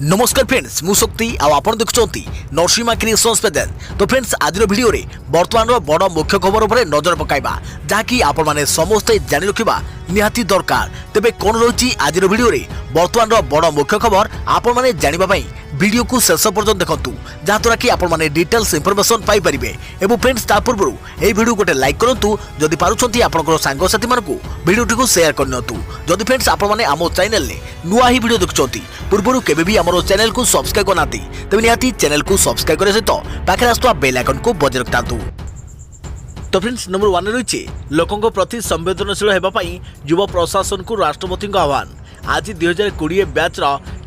नमस्कार फ्रेंड्स मु शक्ति आपण देखुंत नरसिंहा क्रिएशंस पेज। तो फ्रेंड्स आज वीडियो रे वर्तमान बड़ मुख्य खबर उपर नजर पकाइबा जहाँकि आपण माने समस्ते जानि रखिबा निहाती दरकार। तेबे कोन रही आज वीडियो रे वर्तमान बड़ मुख्य खबर आपण माने जानिबा पई वीडियो को शेष पर्यंत देखंतु जहाँद्वारा कि आपण माने डिटेल्स इनफॉरमेशन पाई परिबे। एवं फ्रेंड्स ता पूर्व ए वीडियो गोटे लाइक करंतु जदि पारुछंती आपनकर सांग साथी मानकु वीडियो को शेयर करनतु। जदि फ्रेंड्स आपण माने आमो चैनल ने नुआ ही वीडियो देखुछंती पूर्व केबे भी हमरो चैनल को सब्सक्राइब करनाती तेबे निहाती चैनल को सब्सक्राइब करे सहित पाखरे आस्तुवा बेल आइकन को बजाय रखतांतु। तो फ्रेंड्स नंबर 1 रही लोकों प्रति संवेदनशील होगापी युव प्रशासन को राष्ट्रपति आह्वान। आज 2020 बैच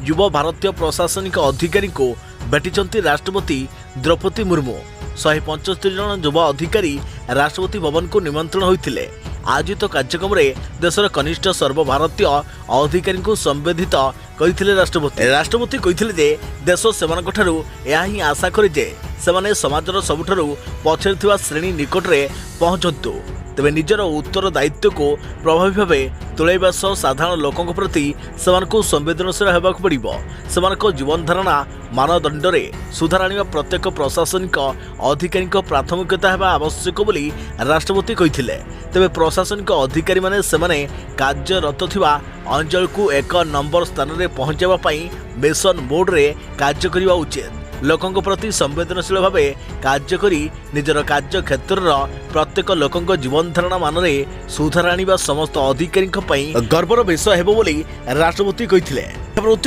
युव भारतीय प्रशासनिक अधिकारी को भेटी राष्ट्रपति द्रौपदी मुर्मू। 175 जन युवा अधिकारी राष्ट्रपति भवन को निमंत्रण होते। आयोजित कार्यक्रम में देशर कनिष्ठ सर्वभारतीय अधिकारी को संबोधित करथिले राष्ट्रपति कहिथिले देश सेमानक ठारू एहा ही आशा करे जे सेमाने समाजर सबुठारू पछरे थिबा श्रेणी निकट रे पहुंचंतु। तेबे निजर उत्तरदायित्व को प्रभावी भावे तुलाइबा सह साधारण लोकों प्रति सेमानकु संवेदनशील हेबाक पड़िबो। सेमानक जीवन धारणा मानदंड रे सुधार आनिबा प्रत्येक प्रशासनिक अधिकारी प्राथमिकता हेबा आवश्यक बोली राष्ट्रपति कहिथिले। तेबे प्रशासनिक अधिकारी माने सेमाने कार्यरत थिबा अंचल को 1 नंबर स्थान रे पहुंचाबा पई मिशन मोड रे कार्य करिबा उचित। लोकों प्रति संवेदनशील भाव कार्य करी निजर कार्य क्षेत्र प्रत्येक लोकों जीवन धारणा मान सुधार आनिबा समस्त अधिकारी गर्वर विषय हेबो बोली राष्ट्रपति कहिथिले।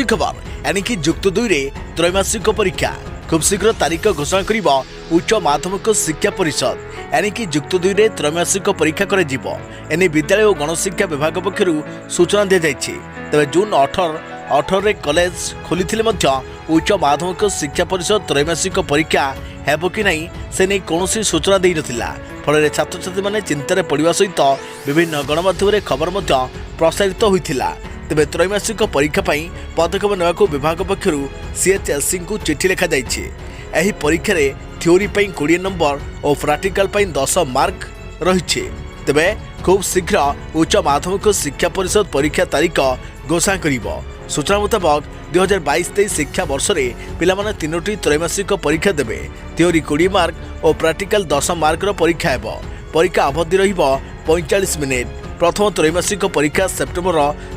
खबर यानी युक्त 2 रे त्रैमासिक परीक्षा खूब शीघ्र तारीख घोषणा करिबा उच्च माध्यमिक शिक्षा परिषद। यानी युक्त 2 रे त्रैमासिक परीक्षा करे जिवो एने विद्यालय और गणशिक्षा विभाग पक्षरु सूचना दिया जायछि। तबे जून 18 रे कॉलेज खोलिथिले मध्य उच्च माध्यमिक शिक्षा परिषद त्रैमासिक परीक्षा हेबो कि नहीं से नहीं कौनसी सूचना दे नथिला। फल छात्र छात्री माने चिंतार पड़वा सहित विभिन्न गणमाध्यम खबर प्रसारित होइथिला। तेबे त्रैमासिक परीक्षा पई पदक्षेप नेबाकू विभाग पक्षरु सीएचएससी को चिठी लिखा जाइछि। एही परीक्षा रे थ्योरी पई 20 नंबर और प्रैक्टिकल पई 10 मार्क रहिछि। तेबे खूब शीघ्र उच्च माध्यमिक शिक्षा परिषद परीक्षा तारीख घोषणा करिबो। सूचना मुताबक 2022-23 शिक्षा वर्ष में पिलामाने 3टी त्रैमासिक परीक्षा देवे। थ्योरी 20 मार्क और प्रैक्टिकल 10 मार्क परीक्षा हेबो। परीक्षा अवधि रहिबो 45 मिनिट। प्रथम त्रैमासिक परीक्षा सेप्टेम्बर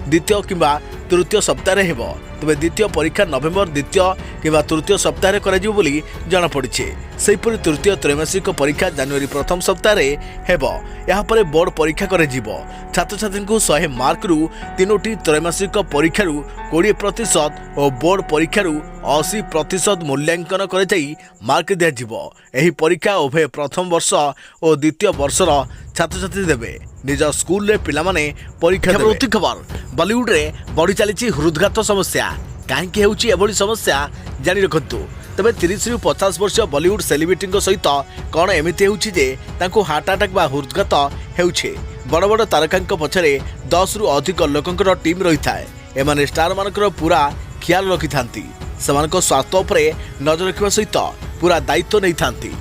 द्वितीय किंवा तृतीय सप्ताह हेबो। तेबे द्वितीय परीक्षा नवेम्बर द्वितीय किंवा तृतीय सप्ताह कराजिबो बोली जଣା पड़िछे। सेहिपरि तृतीय त्रैमासिक परीक्षा जनवरी प्रथम सप्ताह हेबो। यहाँ पर बोर्ड परीक्षा कराजिबो। छात्र छात्री को 100 मार्क रु 3टी त्रैमासिक परीक्षा 20% और बोर्ड परीक्षा 80% मूल्यांकन कराई मार्क दियाजिबो। एही परीक्षा उभय प्रथम वर्ष और द्वितीय वर्षर छात्र छात्री देवे। निज स्कूल रे पिला माने परीक्षा देवे। खबर बॉलीवुड रे बढ़ी चली हृदघात समस्या कहीं होउची एभली समस्या जानी रखंतु। तबे 30 रु 50 वर्ष बॉलीवुड सेलिब्रिटी सहित कौन एमती होउची जे तांको हार्ट अटैक बा हृदघात हेउछे। बड़ बड़ तारकांक पछरे 10 रु अधिक लोकंकर टीम रही थाए। एमाने स्टार मानकर पूरा ख्याल रखि थांती। सेमानक स्वास्थ्य उपरे नजर रखिबा सहित पूरा दायित्व नै थांती।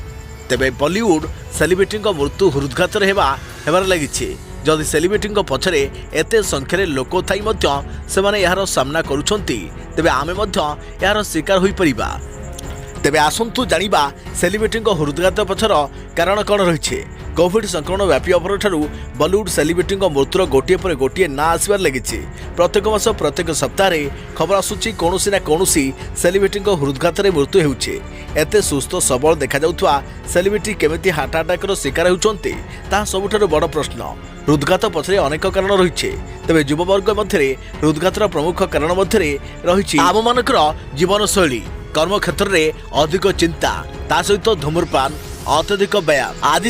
तेबे बॉलीवुड सेलिब्रिटी मृत्यु हृदघात हेबार लगी। जदि सेलिब्रिटी पछरे एते संख्यार लोक थाई सेमाने यार सामना करुछंती तेबे आमे यार शिकार होई परिबा। तेबे आसंतु जानिबा सेलिब्रिटी हृदघात पछर कारण कौन रही। कोविड संक्रमण व्यापी पर बॉलीवुड सेलिब्रिटी मृत्युर गोटे पर गोटे ना आसबार लगी। प्रत्येक मास प्रत्येक सप्ताह खबर आसूची कौनसी ना कौनसी सेलिब्रिटी हृदघात मृत्यु होउछे। एते सुस्थ सबल देखा जाउथवा सेलिब्रिटी केमिति हार्ट अटैक शिकार होउछंती ता सबुठारु बड़ प्रश्न। हृदघात पछरे अनेक कारण रही। तेबे युववर्ग मध्य हृदघातर प्रमुख कारण मध्य रही आम मानकर जीवनशैली, कर्म क्षेत्र में अधिक चिंता, ता सहित धूम्रपान, अत्यधिक व्यायाम। आदि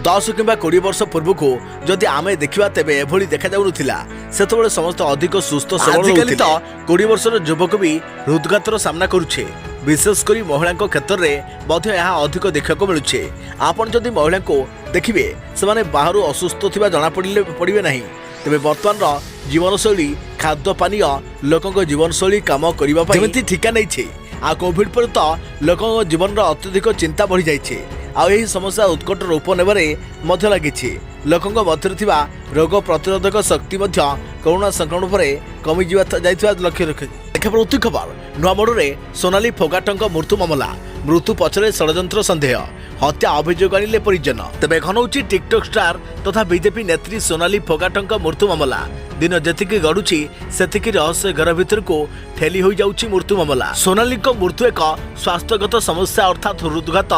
10 किंवा 20 वर्ष पूर्व को जदि आमे देखिबा तेबे एभली देखा जाउनथिला। सेतबेले समस्त अधिक सुस्थ सबल होउथिले। तो 20 वर्षर युवक भी हृदघातर सामना करुछे। विशेषकर महिला क्षेत्र में मध्य यहाँ अधिक देखा मिलुछे। आपण जदि महिला को देखिबे सेमाने बाहर असुस्थ थिबा जना पड़िबे नहीं। तेबे वर्तमान जीवनशैली, खाद्य पानीय लोकों जीवनशैली काम करबा पई जेमिति ठिका नै छे। आ कोविड पर तो लोकों जीवन अत्यधिक चिंता बढ़ी जाइए। आही समस्या उत्कट रूप नेबारे मध्य लागिछि। लोकंक मध्य थिबा रोग प्रतिरोधक शक्ति मध्य कोरोना संक्रमण पर कमी जाइथिबा लक्ष्य रखे। देखा प्रति खबर नुआ मोड़े सोनाली फोगाटंक मृत्यु मामला मृत्यु पछरे षड्यंत्र संदेह हत्या अभियोग आनिले परिजन। तेबे घनौछि टिकटॉक स्टार तथा बीजेपी नेत्री सोनाली फोगाटंक मृत्यु मामला दिन जेतिकी गड़ुछि सेतिकी रहस्य घर भितर को ठेली हो जाउछि मृत्यु मामला। सोनाली को मृत्यु एक स्वास्थ्यगत समस्या अर्थात हृदघात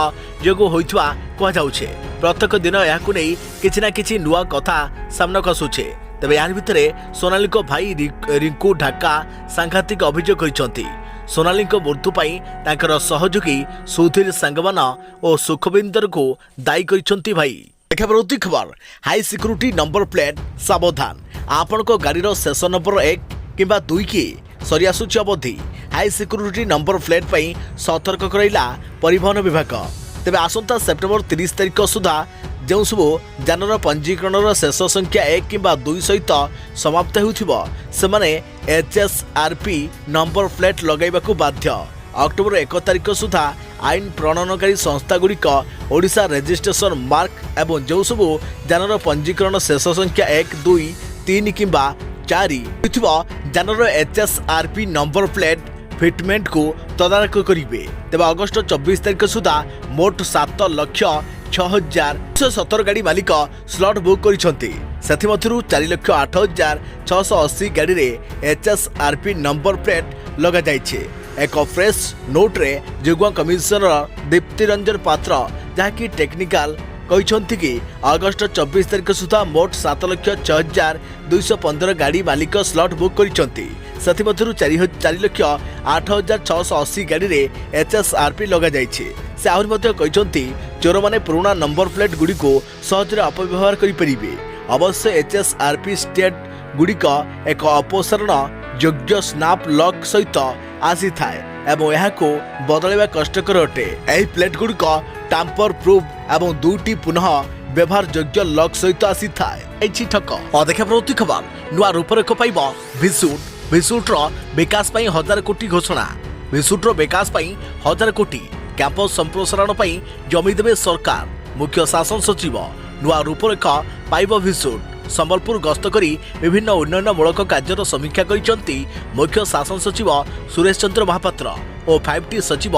जोगु होइथवा कहा जाउछे। प्रत्येक दिन याकु नै किछि ना किछि नुआ कथा सामना आसुछे। तेबे यार भितरे सोनाली को भाई रिंकू ढाका सांघातिक अभियोग करिसंती। सोनाली को मृत्यु पाई तांकर सहयोगी सुधीर सांगवान और सुखविंदर को दायी करिसंती भाई। देखा प्रति खबर हाई सिक्यूरिटी नंबर प्लेट सावधान आपण को गाड़ी शेष नंबर 1 किंबा 2 की सरी आसुची अवधि हाई सिक्यूरिटी नंबर प्लेट पाई सतर्क कराइला परिवहन विभाग। तेबे आसंता सेप्टेम्बर 30 तारिख सुधा जो सब जानर पंजीकरण शेष संख्या 1 किंबा 2 सहित समाप्त होउथिबो सेमाने HSRP नंबर प्लेट लगाइबाकू बाध्य। अक्टोबर 1 तारिख सुधा आईन प्रणयनकारी संस्था गुड़िक ओडिशा रजिस्ट्रेशन मार्क एवं जो सब जानर पंजीकरण शेष संख्या 1, 2, 3 किंबा 4 होइथिबो जानर HSRP नंबर प्लेट फिटमेंट को तदारक करेंगे। तेज अगस्ट 24 तारिख सुधा मोट 7,06,617 गाड़ी मालिक स्लॉट बुक करिसेंती। सेथिमध्यरु 4,08,680 गाड़ी रे HSRP नंबर प्लेट लगा जाइछे। एक फ्रेश नोट रे जुग्म कमिश्नर दीप्ति रंजन पात्र जहाँकि टेक्निकल कहते कि अगस्ट 24 तारिख सुधा मोट 7,06,215 गाड़ी मालिक स्लॉट बुक करिसेंती। सेथिमध्यरु 4,08,680 गाड़ी रे HSRP लगा जाइछे। से आहुरी मध्य कहते चोर माने पुराना नंबर प्लेट गुड़ी को सहज अपव्यवहार करें। अवश्य HSRP स्टेट गुड़िक एक अपसारण योग्य स्नाप लॉक सहित आसी थाए एवं यह को बदलवा कष्टकर अटे। यही प्लेट गुड़िक टाम्पर प्रूफ एवं 2टी पुनः व्यवहार योग्य लॉक सहित आसी थाए। ठक देखा प्रति खबर नुआ रूपरेख पाइब भिसुट भिसुट्र विकास पाई 1000 कोटी घोषणा। भिसुट्र विकास पाई 1000 कोटी कैंपस संप्रसारण पाई जमी देवे सरकार। मुख्य शासन सचिव नुआ रूपरेख पाइब भिसुट संबलपुर गस्त करी विभिन्न उन्नयनमूलक कार्यर समीक्षा करिसेंती मुख्य शासन सचिव सुरेश चंद्र महापात्र और 5T सचिव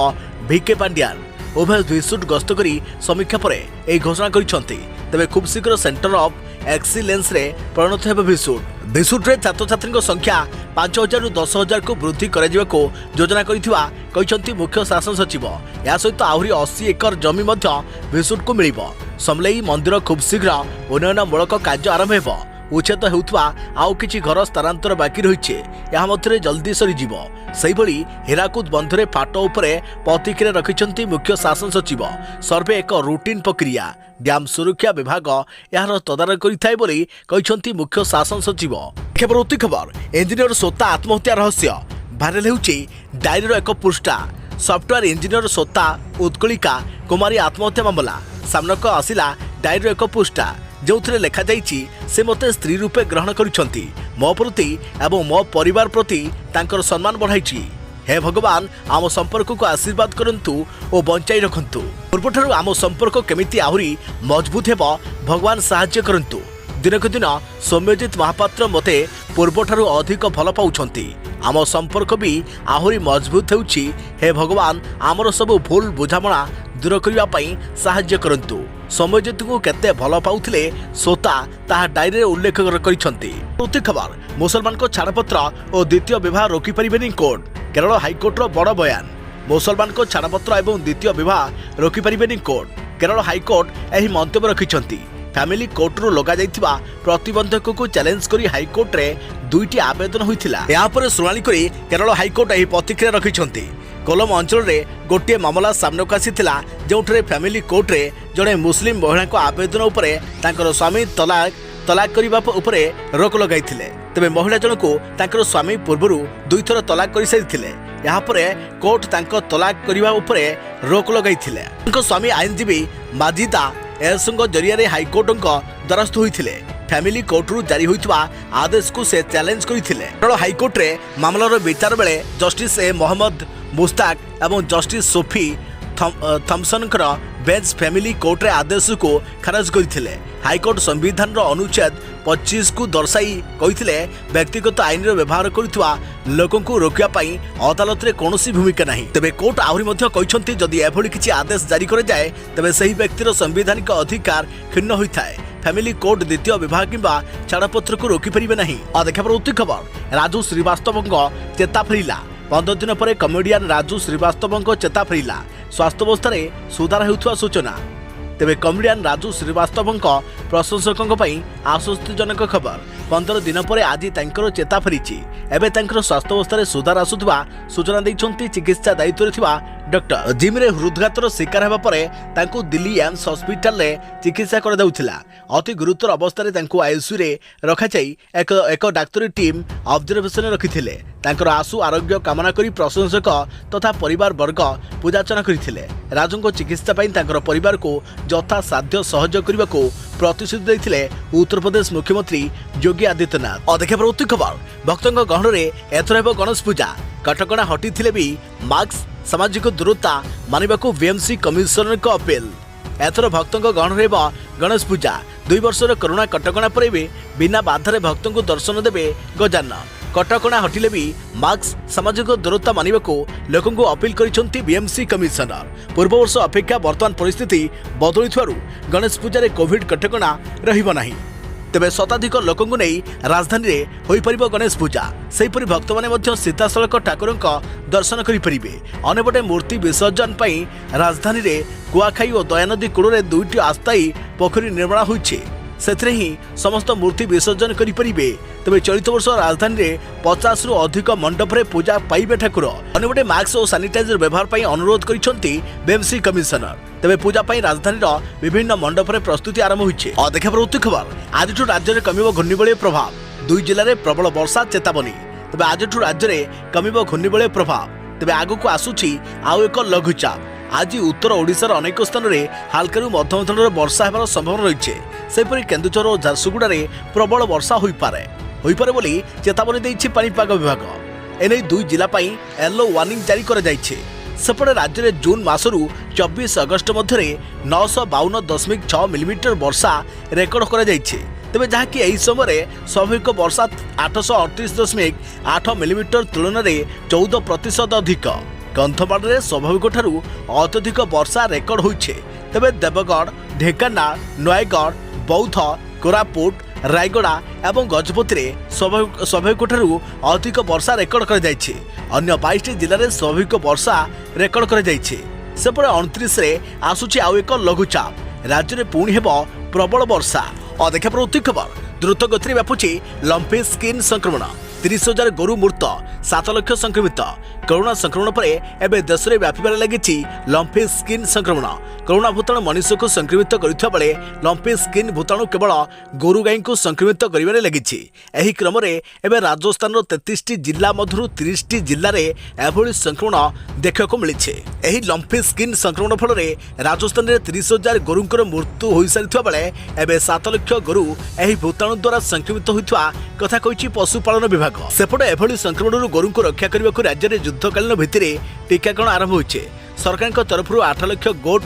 VK पांड्यान। उभय भिसुट गस्त करी समीक्षा पर यह घोषणा करिसेंती। तेबे खूब शीघ्र सेंटर ऑफ एक्सीलेंस रे परिणत हेबे भिसुट। भिसुट रे छात्र छात्री संख्या 5,000 रु 10,000 को वृद्धि कराजिबाको योजना करिथिबा कहिसेंती मुख्य शासन सचिव। या सहित आहुरी 80 एकर जमी मध्य भिसुट को मिलिबो। समलेई मंदिर खूब शीघ्र उन्नयनमूलक कार्य आरंभ हेबो। उच्छेद हेउथवा आउ किछि घर स्थानांतर बाकी रहिछे या मध्यरे जल्दी सरी जीवो। सेहि भली हिराकुद बंधरे फाटो उपरे प्रतिक्रिया रखिछंती मुख्य शासन सचिव। सर्वे एक रूटीन प्रक्रिया डैम सुरक्षा विभाग यार तदारक करिथाय बोली कहिछंती मुख्य शासन सचिव। प्रति खबर इंजीनियर सोता आत्महत्या रहस्य भाइराल हेउछि डायरीर एक पृष्ठा। सॉफ्टवेयर इंजीनियर सोता उत्कलिका कुमारी आत्महत्या मामला सामनाक आसिला डायरीर एक पृष्ठा जो लिखा जाइछि से मते स्त्री रूपे ग्रहण करिसंती मो प्रति एवं मो परिवार प्रति तांकर सम्मान बढ़ाइछि। हे भगवान आम संपर्क को आशीर्वाद करंतु और बंचाई रखंतु। पूर्वठारु आम संपर्क केमिति आहुरी मजबूत हेबो भगवान सहाय्य करंतु। दिनक दिन सौम्यजित महापात्र मते पूर्वठारु अधिक भल पाउछंती। आम संपर्क भी आहुरी मजबूत हेउछि। हे भगवान आमर सब भूल बुझामणा दूर करबा पई सहाय्य करंतु। सौम्यजित को केते भल पाउथिले सोता ताहा डायरी उल्लेख करिसंती। प्रति खबर मुसलमान को छाड़पत्र और द्वितीय विवाह रोकी परिबेनी कोर्ट। केरल हाईकोर्टर बड़ बयान। मुसलमान को छाड़पत्र एवं द्वितीय विवाह रोकी परिबेनी कोर्ट। केरल हाईकोर्ट एही मंतव्य रखिसंती। फैमिली कोर्ट रु लगा जाइथिबा प्रतिबंधक को चैलेंज करी हाईकोर्ट रे 2टी आवेदन होइथिला। या पर सुनाली करी केरल हाईकोर्ट एही प्रतिक्रिया रखिसंती। कोलम अंचल रे गोटे मामला सामना को आसीथिला जोठरे फैमिली कोर्ट रे जड़े मुस्लिम महिला को आवेदन उपरे तांकर स्वामी तलाक करबा उपरे रोक लगाइथिले। तबे महिला जन को तांकर स्वामी पूर्वरु 2 थर तलाक करि सारिथिले। यहाँ पर कोर्ट तांको तलाक करबा उपरे रोक लगाइथिले। तांको स्वामी आईनजीवी माजिदा एसंग जरिया रे हाईकोर्ट द्वारस्थ होइथिले। फैमिली कोर्ट रु जारी होइतबा आदेश को से चैलेंज करिथिले। हाईकोर्ट रे मामलार विचार बेले जस्टिस ए मोहम्मद मुस्ताक एवं justice Sophy Thomson bench family court रे आदेश को खारज करथिले। हाईकोर्ट संविधान अनुच्छेद 25 को दर्शाई कहिथिले व्यक्तिगत आईन रो व्यवहार करुवा लोकन को रोकिया पई अदालत रे कोनोसी भूमिका नाही। तबे कोर्ट आहुरी मध्य कहिसंती जदि एभली किछि आदेश जारी करे जाय तबे सही व्यक्तिर संवैधानिक अधिकार क्षुण्ण होइथाय। फैमिली कोर्ट द्वितीय विभाग किंबा छाड़पत्र को रोकी परिबे नाही। देखा परवर्ती खबर राजू श्रीवास्तव चेता फेरिला। 15 दिन पर कमेडियन राजू श्रीवास्तव चेता फेरिला। स्वास्थ्यावस्था सुधार होउथवा सूचना। तेबे कमेडियन राजू श्रीवास्तव प्रशंसकों आश्वस्तिजनक खबर। 15 दिन पर आज तांकर चेता फेरी। एबे तांकर स्वास्थ्यावस्था सुधार आसुवा सूचना दैछंती चिकित्सा दायित्व थिबा डॉक्टर। जिम रे हृदघातर शिकार हेबा परे तांको दिल्ली एम्स हॉस्पिटल रे चिकित्सा कर दाउथिला। अति गुरुतर अवस्था रे तांको आईसीयू रे रखा जाई एक डाक्तरी टीम ऑब्जर्वेशन रखिथिले। तांकर आशु आरोग्य कामना करी प्रशंसक तथा परिवार वर्ग पूजार्चना करथिले। राजूंको चिकित्सा पई तांकर परिवार को यथा साध्य सहयोग करने को प्रतिश्रुति देथिले उत्तर प्रदेश मुख्यमंत्री योगी आदित्यनाथ। देखा परवर्ती खबर भक्तों गहण में एथर हेब गणेश पूजा। कटकणा हटी भी मास्क सामाजिक दूरता मानिबा को बीएमसी कमिशनर को अपील। एथर भक्तों गहण में गणेश पूजा। 2 वर्षर कोरोना कटकणा पर भी बिना बाधारे भक्तों को दर्शन देवे गजानन। कटकणा हटिले भी मास्क सामाजिक दूरता मानिबा को लोकों को अपील करिसंती बीएमसी कमिशनर। पूर्व वर्ष अपेक्षा वर्तमान परिस्थिति बदलिथारु गणेश पूजा कोविड कटकणा रहिबो नाही। तेबे शताधिक लोकों को नहीं राजधानी रे होई परिबो गणेश पूजा। सेहीपरि भक्त माने मध्य सीतासलक ठाकुरंक दर्शन करि परिबे। अनेपटे मूर्ति विसर्जन पई राजधानी रे कुआखाई और दयानदी कूଳରେ 2टी अस्थायी पोखरी निर्माण होइछे। सेथरे ही समस्त मूर्ति विसर्जन करि परिबे। तबे चलित वर्ष राजधानी रे 50 रु अधिक मंडप रे पूजा पाइबे ठाकुर। अनेपटे मास्क और सैनिटाइजर व्यवहार पई अनुरोध करिसंती बीएमसी कमिशनर। तेबे पूजा पई राजधानी रो विभिन्न मंडप रे प्रस्तुति आरंभ होइछे। देखा परवर्ती खबर आज राज्य में कमिबो घूर्णिबलय प्रभाव। 2 जिले में प्रबल वर्षा चेतावनी। तेबे आज राज्य में कमिबो घूर्णिबलय प्रभाव। तेबे आगु को आसुची आउ एक लघुचाप। आज उत्तर ओडिशार अनेक स्थान में हालकारु मध्यम धरणर वर्षा होबार संभावना रही। सेपरि केन्दुझर और झारसुगुड़ा प्रबल वर्षा होइपारे बोली चेतावनी देइछि पाणीपाग विभाग। एने 2 जिला पई येलो वार्निंग जारी कर जाइछे। सेपटे राज्य में जून मासरू 24 अगस्त मध्य 952.6 मिलीमीटर वर्षा रेकर्ड कर जाइछे। तेबे जहाँकि एही समय स्वाभाविक वर्षा 838.8 मिलीमीटर तुलन में 14% अधिक। कंधमाल स्वाभाविक ठारू अत्यधिक वर्षा रेकर्ड होइछे। तेबे देवगढ़, ढेंकानाल, नयगढ़, बौद्ध, कोरापुट, रायगड़ा एवं गजपति स्वाभाविक ठारू अधिक वर्षा रेकर्ड कर जाइछे। अन्य 22 जिले में स्वाभाविक वर्षा रेकर्ड कर जाइछे। सेपटे 29 रे आसुची आउ एक लघुचाप। राज्य में पुणी हेब प्रबल वर्षा। देखा परवर्ती खबर द्रुत गति व्यापुची लंपी स्किन संक्रमण। 30,000 गोरु मृत, 7 लाख संक्रमित। कोरोना संक्रमण पर एवं देश में व्यापार लगी लंपी स्किन संक्रमण। कोरोना भूताणु मनुष्य को संक्रमित करथिबा बेले लंपी स्किन भूताणु केवल गोरु गाई को संक्रमित करिबारे लगी। एही क्रम रे एबे राजस्थान 33 जिला मधुर 30 जिल्ला रे एभली संक्रमण देखा मिली। एही लंपी स्किन संक्रमण फल राजस्थान में 30,000 गोरुंकर मृत्यु हो सारी बेले एबे 7 लाख गोरु एही भूताणु द्वारा संक्रमित होइथवा कथा कहिछि पशुपालन विभाग। सेपटे एभली संक्रमण गोरु को रक्षा करने को राज्य में युद्धकालीन भित्तिरे टीकाकरण आरंभ होइछे। सरकार तरफ 8 लाख गोट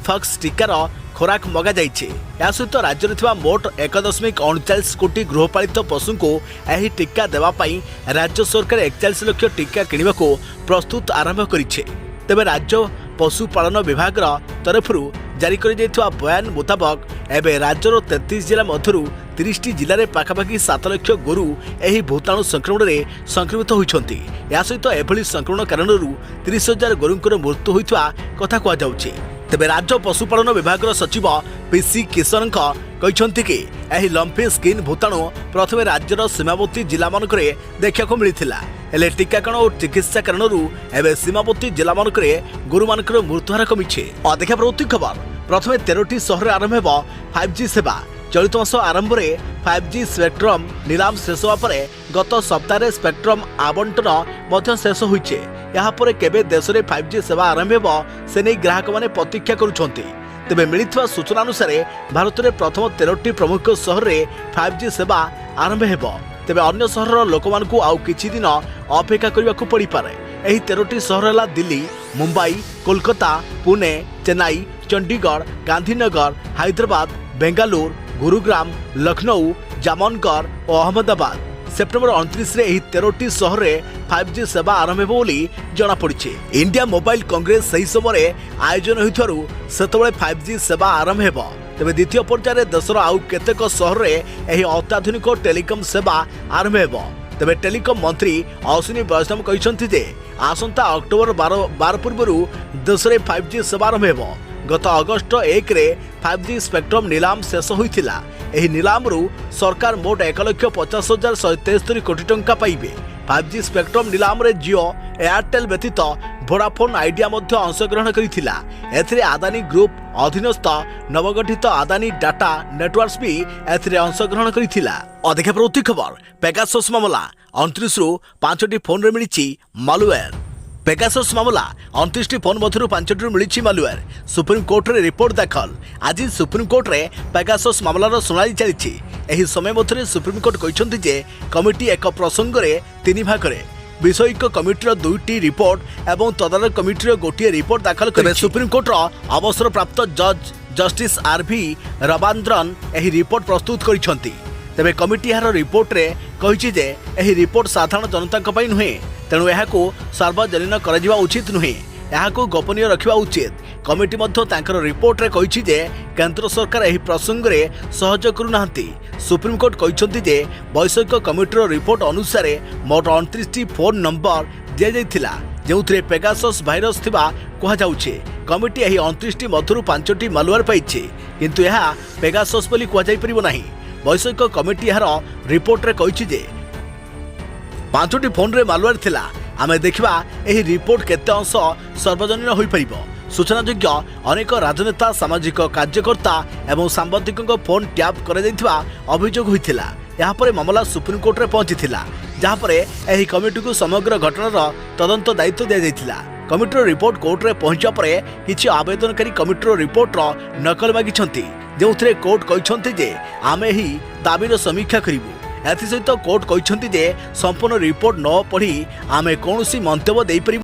फक्स टीकार खोराक मगा जाइछे। या सहित राज्य में मोट 1.39 कोटी गृहपालित पशु को यह टीका देवा पई राज्य सरकार 41 लाख टीका किनिबा को प्रस्तुत आरंभ करिछे। तेबे राज्य पशुपालन विभाग तरफ जारी कर बयान मुताबक एवं राज्यर 33 जिला मधुर 30 जिले में पाखापाखि 7 लाख गोरु यह भूताणु संक्रमण में संक्रमित होती। या सहित एभली संक्रमण कारण 30,000 गोरुंकर मृत्यु होता कथा कहुच्छे। तेबे राज्य पशुपालन विभाग सचिव पीसी किशन कहते कि यह लंपी स्किन भूताणु प्रथम राज्यर सीमावर्ती जिला मानक देखा मिलता हेले टीकाकरण और चिकित्सा कारण एवं सीमावर्ती जिला मानक गोरु मान मृत्युहार कमिछे। देखा परवर्ती खबर प्रथम 13टी सहर आरंभ हो 5G सेवा। चलित मास आरंभ में 5G स्पेक्ट्रम नीलाम शेष होगा पर गत सप्ताह स्पेक्ट्रम आवंटन शेष होइछे। यहाँ पर केबे देश में 5G सेवा आरंभ हो से नहीं ग्राहक माने प्रतीक्षा करुछंती। तेबे मिलिଥିବା सूचना अनुसार भारत में प्रथम 13टी प्रमुख सहर में 5G सेवा आरंभ हेबो। तेबे अन्य सहर लोक मानकु आउ किछि दिन अपेक्षा करबाकू पड़ी पारे। एही 13टी सहर हला दिल्ली, मुंबई, कोलकाता, पुणे, चेन्नई, चंडीगढ़, गांधीनगर, हैदराबाद, बेंगालुरु, गुरुग्राम, लखनऊ, जामनगर और अहमदाबाद सेप्टेम्बर 29 रे 13टी सहर में 5G सेवा आरंभ हेबो बोली जना पड़िछे। इंडिया मोबाइल कांग्रेस सही समय आयोजन होइथारु सेतबेले 5G सेवा आरंभ हेबो। तेबे द्वितीय पर्यायर देशर आउ केतेक सहर में एही अत्याधुनिक टेलीकॉम सेवा आरंभ हेबो। तेबे टेलीकॉम मंत्री अश्विनी वैष्णव कहिसंति जे आसंता अक्टोबर 12 पूर्व देश में 5G सेवा आरंभ हेबो। गत अगस्ट 1 रे 5G स्पेक्ट्रम नीलाम शेष होइथिला। एही नीलामरु सरकार मोट 1,50,173 कोटी टंका पाइबे। 5G स्पेक्ट्रम नीलाम रे जियो, एयरटेल व्यतीत वोडाफोन आइडिया मध्य अंशग्रहण करिथिला। एथिरे अदानी ग्रुप अधीनस्थ नवगठित अदानी डाटा नेटवर्क्स भी एथिरे अंशग्रहण करिथिला। अधिक प्रवृत्ति खबर पेगासस मामला 29 रु 5टी फोन रे मिलिछि मालवेयर। पेगासस मामला 29टी फोन मध्यरु 5टी मिलिछि मालवेयर। सुप्रीम कोर्ट रे रिपोर्ट दाखल। आज सुप्रीम कोर्ट रे पेगासस मामलार सुनाई चलिछि। एही समय मध्यरे सुप्रीम कोर्ट कहिसंति जे कमिटी एक प्रसंग रे 3 भाग रे विषयिक कमिटीर 2टी रिपोर्ट एवं तदारक कमिटीर गोटिए रिपोर्ट दाखल करे। सुप्रीम कोर्टर अवसरप्राप्त जज जस्टिस आरवी रबान्द्रन एही रिपोर्ट प्रस्तुत करिसंति। तेबे कमिटी यार रिपोर्ट रे कहिछि जे एही रिपोर्ट साधारण जनता पई नुहे, तेणु एहाको सार्वजनीन करा उचित नुहे, एहाको गोपनीय रखिबा उचित। कमिटी मध्य तांकर रिपोर्ट रे कहिछि जे केंद्र सरकार एही प्रसंग रे सहयोग करू नाहंती। सुप्रीम कोर्ट कहिसंति जे वैषयिक कमिटीर रिपोर्ट अनुसार मोट 29टी फोन नंबर दिया जाइथिला जेउथरे पेगासस भाइरस थिबा कहा जाउछे। कमिटी एही 29टी मध्यरु 5टी मालवेयर पाइछि, किंतु एहा पेगासस बोली कहा जाई परिबो नाही। वैषयिक कमिटी यार रिपोर्ट रे कहिछि जे 5टी फोन रे मालवेयर थिला। आमे देखिबा एही रिपोर्ट केते अंश सार्वजनीन होई परिबो। सूचनायोग्य अनेक राजनेता, सामाजिक कार्यकर्ता एवं सांबादिकों फोन ट्याप कर अभियोग होइथिला। यहाँ पर मामला सुप्रीम कोर्ट रे पहुंचीथिला, जहाँ पर एही कमिटी को समग्र घटनार तदंत दायित्व दिया जाइथिला। कमिटीर रिपोर्ट कोर्ट रे पहुंचा पर किछि आवेदनकारी कमिटीर रिपोर्टर नकल मागिछंती, जेउथरे कोर्ट कहिसंती जे आमे ही दाबीर समीक्षा करिबु। एथि सहित कोर्ट कहिसंती जे संपूर्ण रिपोर्ट न पढ़ी आमे कोनोसी मंतव्य देई परिबु।